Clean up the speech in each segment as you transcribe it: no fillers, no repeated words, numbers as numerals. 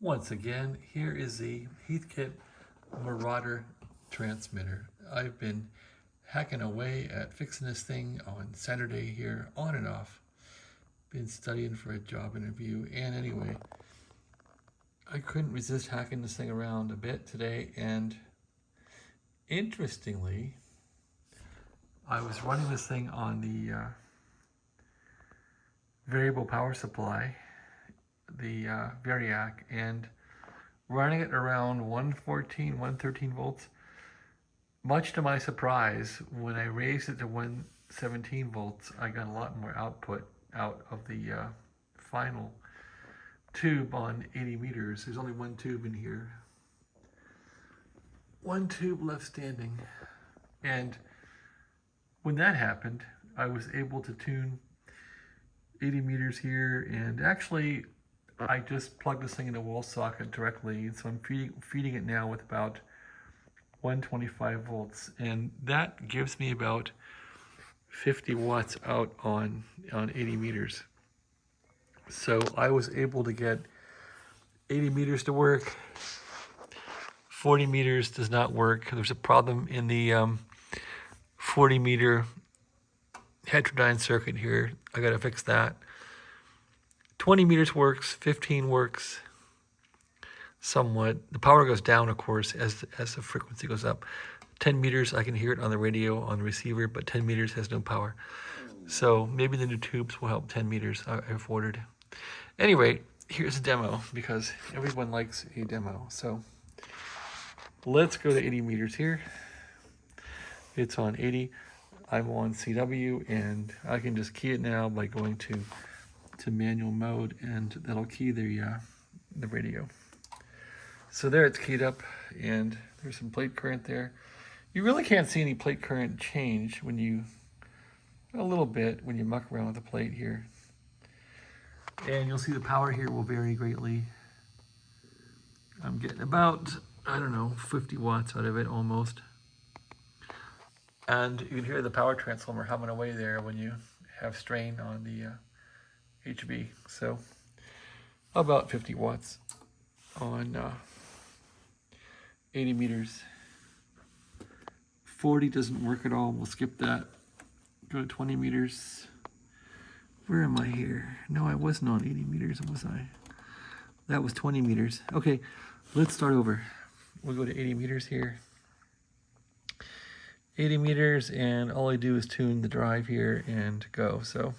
Once again, here is the Heathkit Marauder transmitter. I've been hacking away at fixing this thing on Saturday here, on and off. Been studying for a job interview, and anyway, I couldn't resist hacking this thing around a bit today, and interestingly, I was running this thing on the variable power supply, the Variac, and running it around 114, 113 volts. Much to my surprise, when I raised it to 117 volts, I got a lot more output out of the final tube on 80 meters. There's only one tube in here. One tube left standing. And when that happened, I was able to tune 80 meters here, and actually I just plugged this thing in a wall socket directly, so I'm feeding it now with about 125 volts, and that gives me about 50 watts out on 80 meters. So I was able to get 80 meters to work. 40 meters does not work. There's a problem in the 40 meter Heterodyne circuit here. I gotta fix that. 20 meters works, 15 works somewhat. The power goes down, of course, as the frequency goes up. 10 meters, I can hear it on the radio, on the receiver, but 10 meters has no power. So maybe the new tubes will help 10 meters I've ordered. Anyway, here's a demo, because everyone likes a demo. So let's go to 80 meters here. It's on 80. I'm on CW, and I can just key it now by going to manual mode, and that'll key the radio. So there it's keyed up, and there's some plate current there. You really can't see any plate current change when you, a little bit when you muck around with the plate here. And you'll see the power here will vary greatly. I'm getting about, I don't know, 50 watts out of it almost. And you can hear the power transformer humming away there when you have strain on the HV. So about 50 watts on 80 meters. 40 doesn't work at all. We'll skip that. Go to 20 meters. Where am I here? No, I wasn't on 80 meters, was I? That was 20 meters. Okay, let's start over. We'll go to 80 meters here. 80 meters, and all I do is tune the drive here and go. So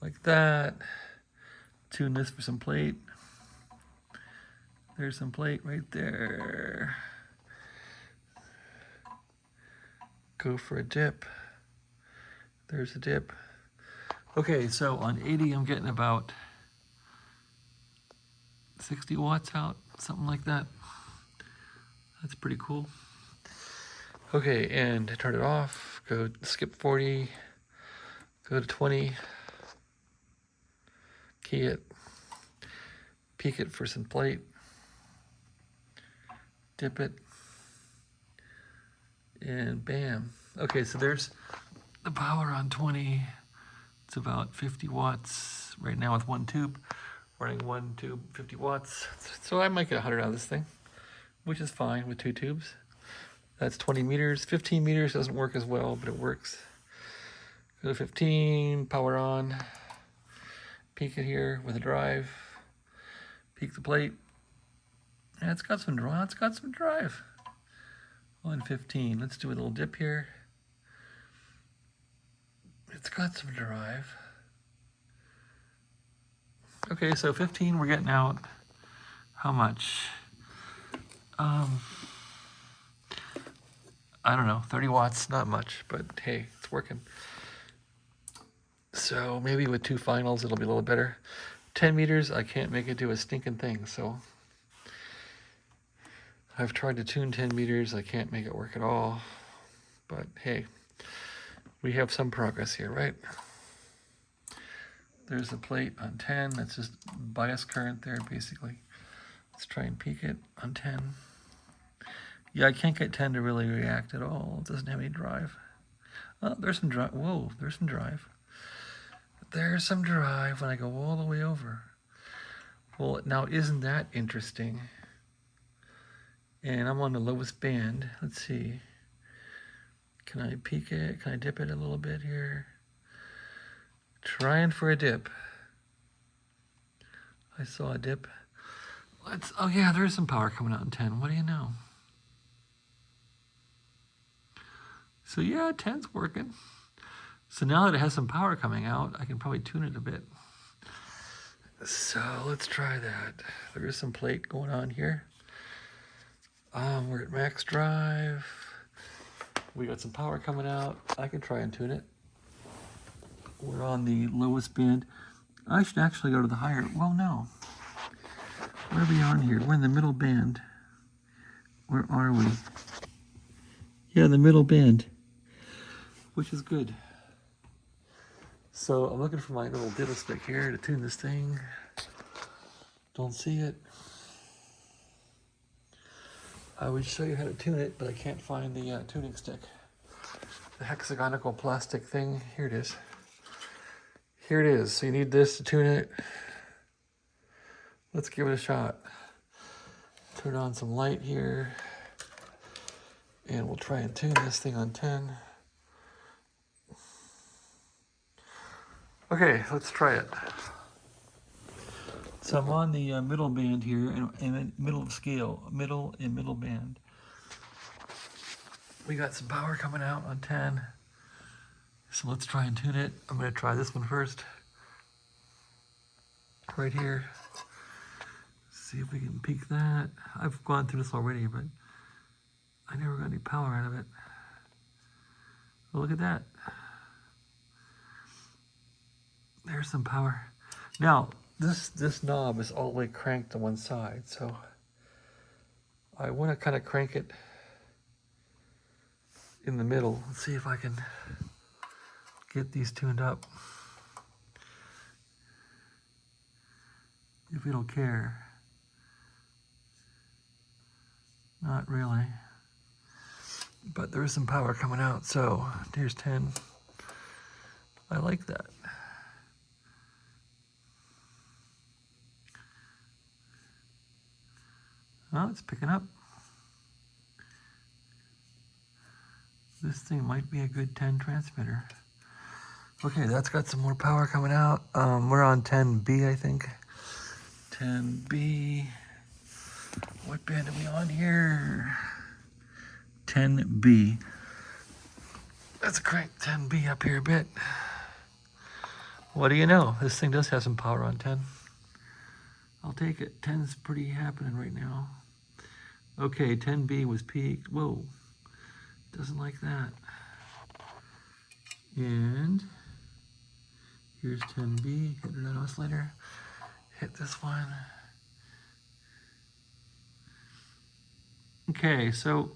like that. Tune this for some plate. There's some plate right there. Go for a dip. There's a dip. Okay, so on 80 I'm getting about 60 watts out, something like that. That's pretty cool. Okay, and turn it off, go skip 40, go to 20, key it, peek it for some plate, dip it, and bam. Okay, so there's the power on 20. It's about 50 watts right now with one tube, running one tube, 50 watts. So I might get 100 out of this thing, which is fine with two tubes. That's 20 meters. 15 meters doesn't work as well, but it works. Go to 15, power on. Peek it here with a drive. Peek the plate. And it's got some drive. It's got some drive. On 15, let's do a little dip here. It's got some drive. Okay, so 15, we're getting out how much? I don't know, 30 watts, not much, but hey, it's working. So maybe with two finals, it'll be a little better. 10 meters, I can't make it do a stinking thing, so I've tried to tune 10 meters, I can't make it work at all, but hey, we have some progress here, right? There's the plate on 10, that's just bias current there, basically. Let's try and peek it on 10. Yeah, I can't get 10 to really react at all. It doesn't have any drive. Oh, there's some drive. Whoa, there's some drive. There's some drive when I go all the way over. Well, now isn't that interesting? And I'm on the lowest band. Let's see. Can I peek it? Can I dip it a little bit here? Trying for a dip. I saw a dip. Oh yeah, there's some power coming out in 10. What do you know? So yeah, 10's working. So now that it has some power coming out, I can probably tune it a bit. So let's try that. There is some plate going on here. We're at max drive. We got some power coming out. I can try and tune it. We're on the lowest band. I should actually go to the higher. Well, no. Where are we on here? We're in the middle band. Where are we? Yeah, the middle band, which is good. So I'm looking for my little diddle stick here to tune this thing. Don't see it. I would show you how to tune it, but I can't find the tuning stick. The hexagonal plastic thing. Here it is. Here it is. So you need this to tune it. Let's give it a shot. Turn on some light here. And we'll try and tune this thing on 10. Okay, let's try it. So I'm on the middle band here, and middle scale, middle and middle band. We got some power coming out on 10. So let's try and tune it. I'm going to try this one first. Right here. See if we can peak that. I've gone through this already, but I never got any power out of it. Oh, look at that. There's some power. Now, this knob is all the way cranked to one side, so I want to kind of crank it in the middle. Let's see if I can get these tuned up. If it'll care. Not really. But there is some power coming out, so here's 10. I like that. Oh, it's picking up. This thing might be a good 10 transmitter. Okay, that's got some more power coming out. We're on 10B, I think. 10B. What band are we on here? 10B. Let's crank 10B up here a bit. What do you know? This thing does have some power on 10. I'll take it. 10's pretty happening right now. Okay, 10B was peaked. Whoa. Doesn't like that. And here's 10B. Heterodyne oscillator. Hit this one. Okay, so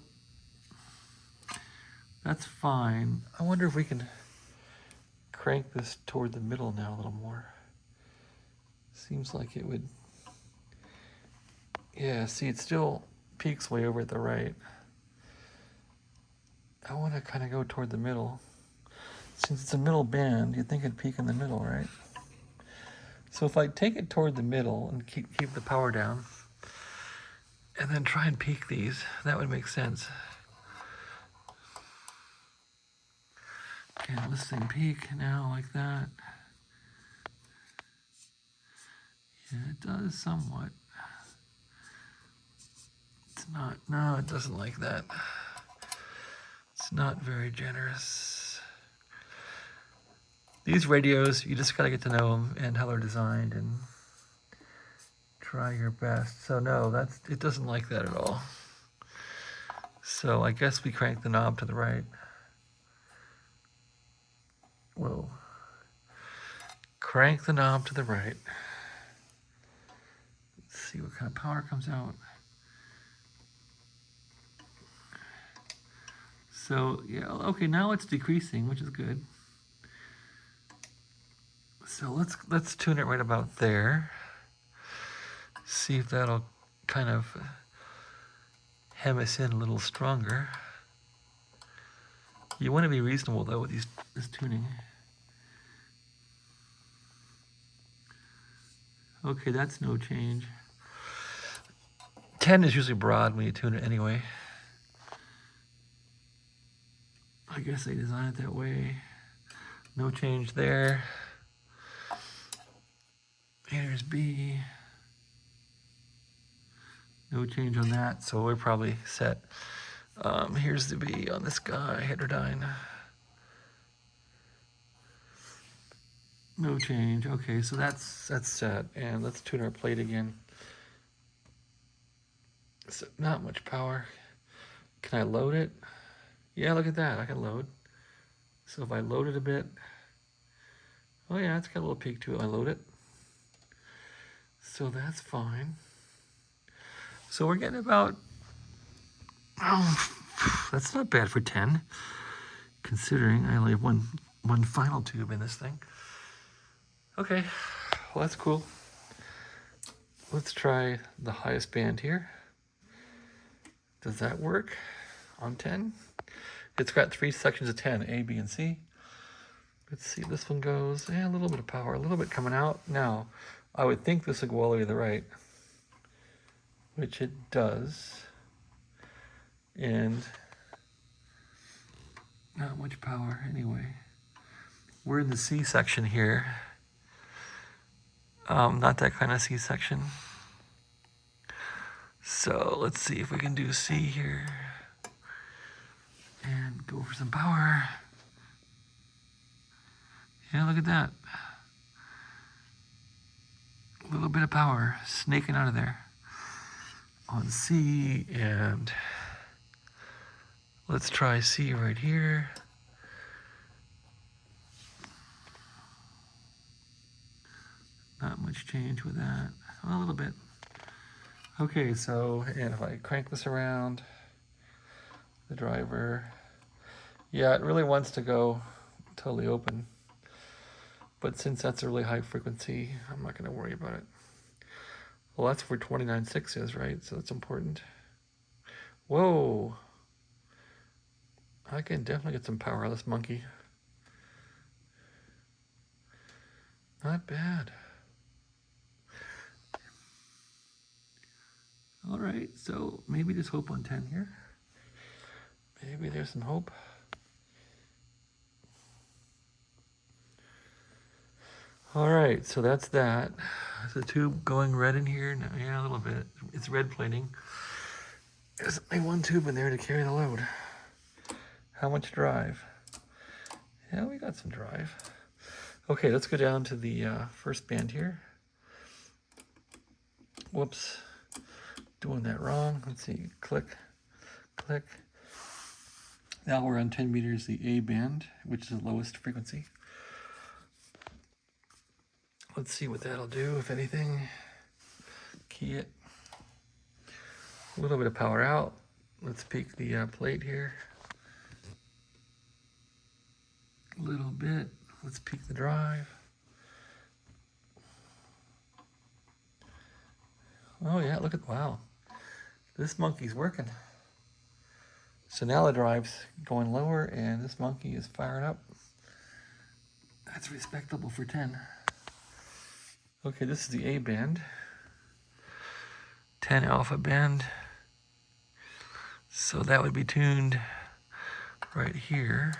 that's fine. I wonder if we can crank this toward the middle now a little more. Seems like it would. Yeah, see, it still peaks way over at the right. I want to kind of go toward the middle. Since it's a middle band, you'd think it'd peak in the middle, right? So if I take it toward the middle and keep the power down, and then try and peak these, that would make sense. Okay, let's see, peak now like that. Yeah, it does somewhat. It's not, no, it doesn't like that. It's not very generous. These radios, you just gotta get to know them and how they're designed and try your best. So no, it doesn't like that at all. So I guess we crank the knob to the right. Whoa. Crank the knob to the right. Let's see what kind of power comes out. So yeah, okay, now it's decreasing, which is good. So let's tune it right about there. See if that'll kind of hem us in a little stronger. You want to be reasonable though with this tuning. Okay, that's no change. 10 is usually broad when you tune it anyway. I guess they designed it that way. No change there. Here's B. No change on that, so we're probably set. Here's the B on this guy, Heterodyne. No change. Okay, so that's set. And let's tune our plate again. So not much power. Can I load it? Yeah, look at that. I can load. So if I load it a bit, oh yeah, it's got a little peak to it. I load it. So that's fine. So we're getting about, oh, that's not bad for 10, considering I only have one final tube in this thing. Okay, well that's cool. Let's try the highest band here. Does that work on 10? It's got 3 sections of 10, A, B, and C. Let's see, this one goes, a little bit of power, a little bit coming out. Now, I would think this would go all the way to the right, which it does. And not much power anyway. We're in the C section here. Not that kind of C section. So let's see if we can do C here. And go for some power. Yeah, look at that. A little bit of power snaking out of there on C, and let's try C right here. Not much change with that. A little bit. Okay, so, and if I crank this around, the driver, yeah, it really wants to go totally open. But since that's a really high frequency, I'm not going to worry about it. Well, that's where 29.6 is, right? So that's important. Whoa. I can definitely get some power out of this monkey. Not bad. All right, so maybe there's hope on 10 here. Maybe there's some hope. All right, so that's that. Is the tube going red in here? No, yeah, a little bit. It's red plating. There's only one tube in there to carry the load. How much drive? Yeah, we got some drive. Okay, let's go down to the first band here. Whoops, doing that wrong. Let's see, click, click. Now we're on 10 meters, the A band, which is the lowest frequency. Let's see what that'll do, if anything. Key it. A little bit of power out. Let's peek the plate here. A little bit. Let's peek the drive. Oh yeah, look at, wow. This monkey's working. So now the drive's going lower and this monkey is firing up. That's respectable for 10. Okay, this is the A band. 10 alpha band. So that would be tuned right here.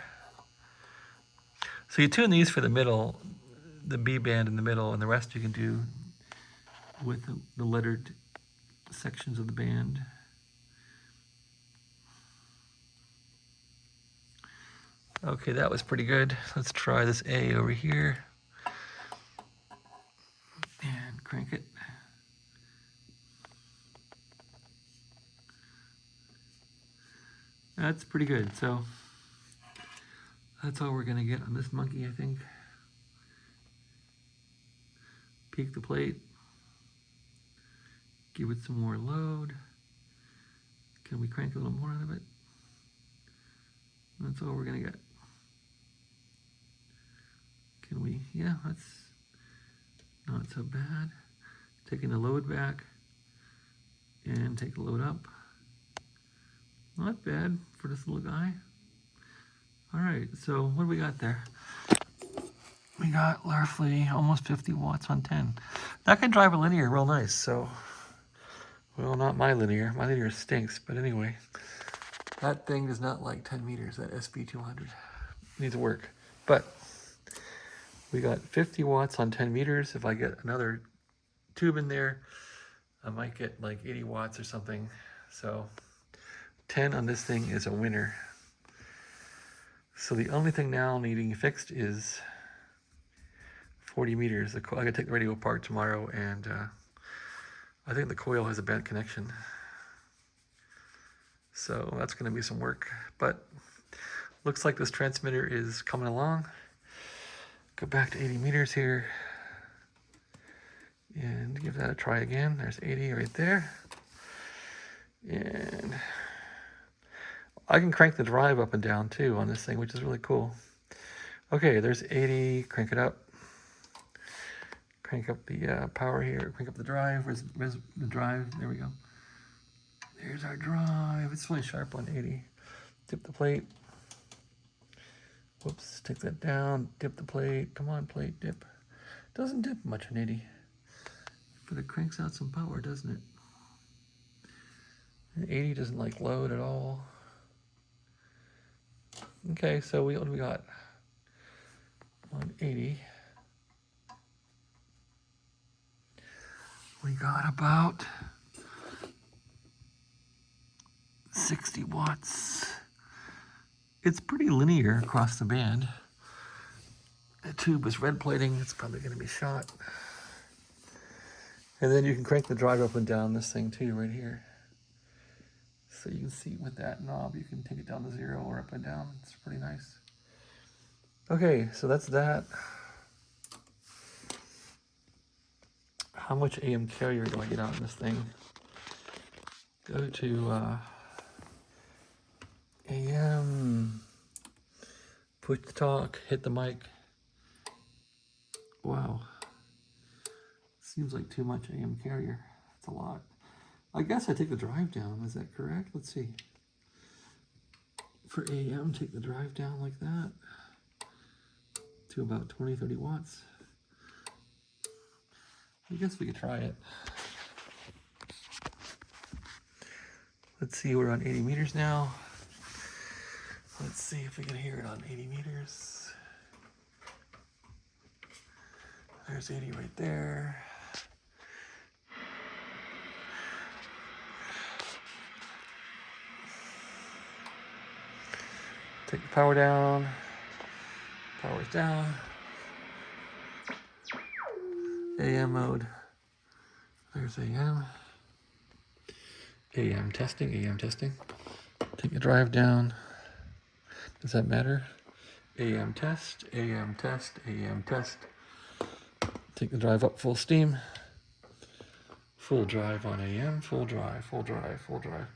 So you tune these for the middle, the B band in the middle, and the rest you can do with the lettered sections of the band. Okay, that was pretty good. Let's try this A over here. And crank it. That's pretty good. So that's all we're gonna get on this monkey, I think. Peak the plate. Give it some more load. Can we crank a little more out of it? That's all we're gonna get. Can we? Yeah, that's not so bad. Taking the load back and take the load up. Not bad for this little guy. All right, so what do we got there? we got roughly almost 50 watts on 10. That can drive a linear real nice, so, well, not my linear. My linear stinks, but anyway. That thing does not like 10 meters, that SB200. Needs work. But we got 50 watts on 10 meters. If I get another tube in there, I might get like 80 watts or something. So 10 on this thing is a winner. So the only thing now needing fixed is 40 meters. I gotta take the radio apart tomorrow, and I think the coil has a bad connection. So that's gonna be some work, but looks like this transmitter is coming along. Go back to 80 meters here and give that a try again. There's 80 right there. And I can crank the drive up and down too on this thing, which is really cool. Okay, there's 80, crank it up. Crank up the power here, crank up the drive. Where's the drive? There we go. There's our drive. It's really sharp on 80. Dip the plate. Whoops, take that down. Dip the plate. Come on, plate, dip. Doesn't dip much on 80. But it cranks out some power, doesn't it? And 80 doesn't like load at all. Okay, so what do we got on 80? We got about 60 watts. It's pretty linear across the band. The tube is red plating. It's probably going to be shot. And then you can crank the drive up and down this thing too, right here. So you can see with that knob, you can take it down to 0 or up and down. It's pretty nice. Okay, so that's that. How much AM carrier do I get out in this thing? Go to AM, push the talk, hit the mic. Wow. Seems like too much AM carrier. That's a lot. I guess I take the drive down. Is that correct? Let's see. For AM, take the drive down like that to about 20, 30 watts. I guess we could try it. Let's see, we're on 80 meters now. Let's see if we can hear it on 80 meters. There's 80 right there. Take the power down. Power's down. AM mode. There's AM. AM testing, AM testing. Take the drive down. Does that matter? AM test, AM test, AM test. Take the drive up full steam. Full drive on AM, full drive, full drive, full drive.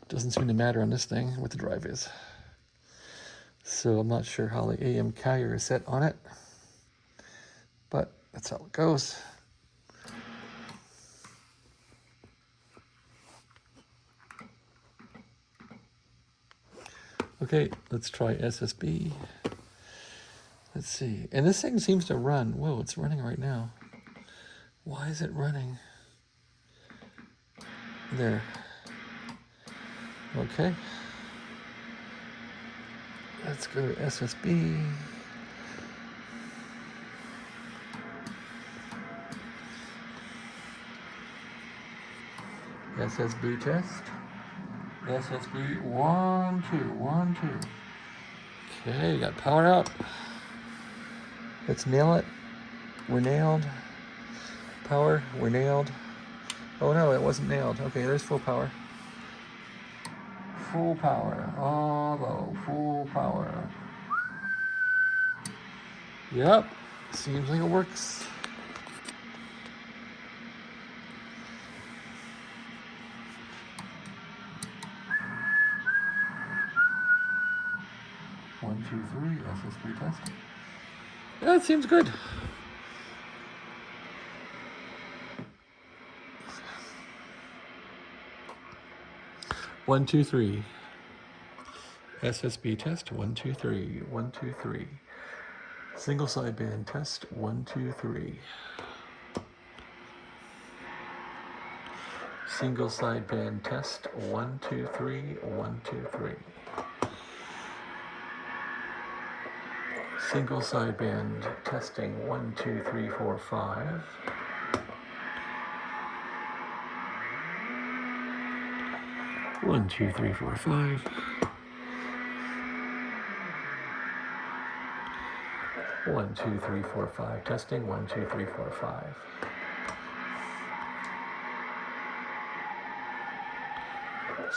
Doesn't seem to matter on this thing what the drive is. So I'm not sure how the AM carrier is set on it, but that's how it goes. Okay, let's try SSB. Let's see. And this thing seems to run. Whoa, it's running right now. Why is it running? There. Okay. Let's go to SSB. SSB test. SSB 1, 2, 1, 2. Okay, got power out. Let's nail it. We're nailed. Power, we're nailed. Oh no, it wasn't nailed. Okay, there's full power. Full power. Although, full power. Yep, seems like it works. One, 2, 3, SSB test. Yeah, it seems good. One, 2, 3. SSB test. 1, 2, 3. 1, 2, 3. Single sideband test, 1, 2, 3. Single sideband test, 1, 2, 3, 1, 2, 3. Single sideband testing, 1, 2, 3, 4, 5. One, two, three, four, five. One, two, three, four, five. Testing, 1, 2, 3, 4, 5.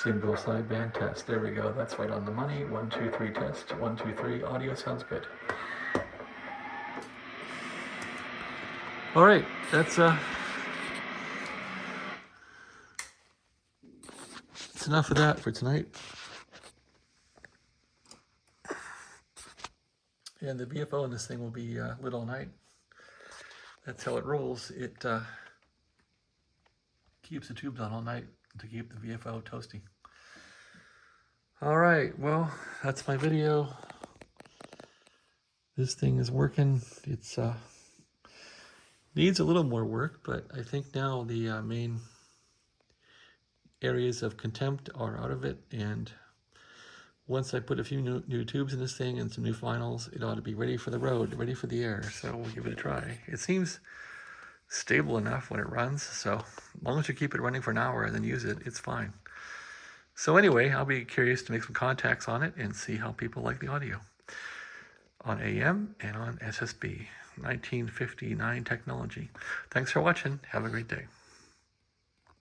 Single sideband test. There we go. That's right on the money. 1, 2, 3 test. 1, 2, 3. Audio sounds good. All right. That's enough of that for tonight. And the VFO in this thing will be lit all night. That's how it rolls. It keeps the tubes on all night to keep the VFO toasty. All right, well, that's my video. This thing is working. It's needs a little more work, but I think now the main areas of contempt are out of it, and once I put a few new tubes in this thing and some new finals, it ought to be ready for the road, ready for the air. So we'll give it a try. It seems stable enough when it runs, so as long as you keep it running for an hour and then use it, it's fine. So anyway, I'll be curious to make some contacts on it and see how people like the audio on AM and on SSB. 1959 technology. Thanks for watching. Have a great day.